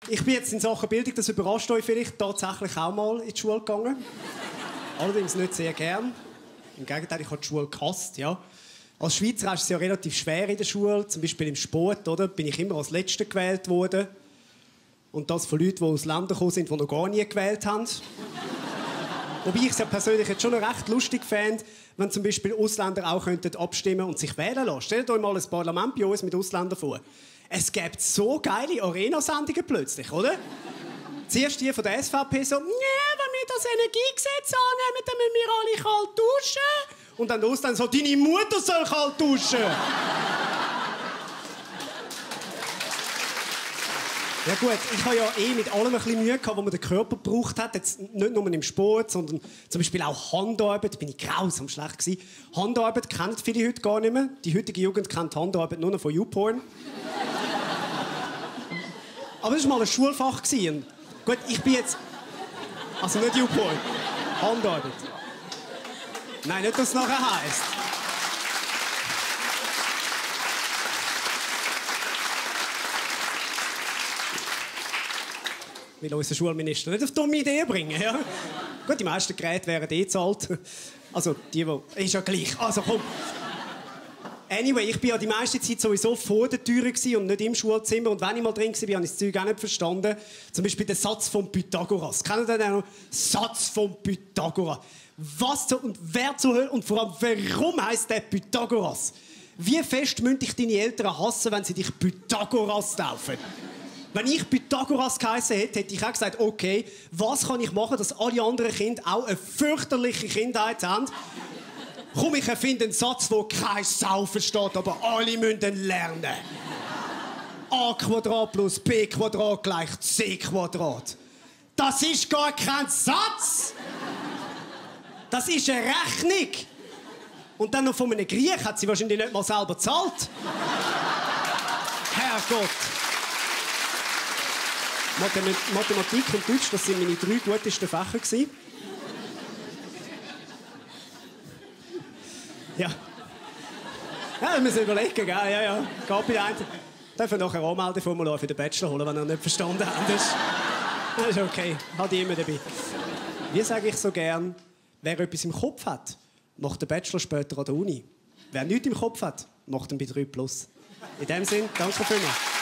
Ich bin jetzt in Sachen Bildung, das überrascht euch vielleicht, tatsächlich auch mal in die Schule gegangen. Allerdings nicht sehr gern. Im Gegenteil, ich habe die Schule gehasst, ja. Als Schweizer ist es ja relativ schwer in der Schule, zum Beispiel im Sport, oder? Bin ich immer als Letzter gewählt worden. Und das von Leuten, die aus Ländern gekommen sind, die noch gar nie gewählt haben. Wobei ich es ja persönlich jetzt schon noch recht lustig fände, wenn zum Beispiel Ausländer auch abstimmen und sich wählen lassen. Stellt euch mal ein Parlament bei uns mit Ausländern vor. Es gibt so geile Arena-Sendungen plötzlich, oder? Zuerst die von der SVP so, wenn wir das Energiegesetz annehmen, dann müssen wir alle kalt duschen. Und dann los dann so, deine Mutter soll kalt duschen. Ja gut, ich habe ja mit allem ein bisschen Mühe gehabt, was man den Körper gebraucht hat. Jetzt nicht nur im Sport, sondern zum Beispiel auch Handarbeit. Da bin ich grausam schlecht gewesen. Handarbeit kennen viele heute gar nicht mehr. Die heutige Jugend kennt Handarbeit nur noch von YouPorn. Aber das war mal ein Schulfach. Gut, ich bin jetzt... Also nicht YouPorn. Handarbeit. Nein, nicht, dass es nachher heisst. Will unser Schulminister nicht auf dumme Ideen bringen, ja? Gut, die meisten Geräte wären zu alt. Also, die... Ist ja gleich. Also, komm. Anyway, ich war ja die meiste Zeit sowieso vor der Tür und nicht im Schulzimmer. Und wenn ich mal drin war, habe ich das Zeug auch nicht verstanden. Zum Beispiel den Satz von Pythagoras. Kennt ihr den auch noch? Satz von Pythagoras. Was zur... Und wer zur Hölle... Und vor allem, warum heisst der Pythagoras? Wie fest müssen dich deine Eltern hassen, wenn sie dich Pythagoras taufen? Wenn ich Pythagoras geheissen hätte, hätte ich auch gesagt, okay, was kann ich machen, dass alle anderen Kinder auch eine fürchterliche Kindheit haben? Komm, ich erfinde einen Satz, wo kein Sau versteht, aber alle müssen lernen. A² plus B² gleich C². Das ist gar kein Satz! Das ist eine Rechnung! Und dann noch von einem Griech hat sie wahrscheinlich nicht mal selber gezahlt. Herrgott! Mathematik und Deutsch, das waren meine 3 gutesten Fächer. Ja. Ja, wir müssen überlegen, gell? Ja. Geht bei einem. Darf ich nachher Anmeldeformular für den Bachelor holen, wenn ihr nicht verstanden habt. Das ist okay. Hat ich immer dabei. Wie sage ich so gern, wer etwas im Kopf hat, macht den Bachelor später an der Uni. Wer nichts im Kopf hat, macht ihn bei 3+. In dem Sinne, danke vielmals.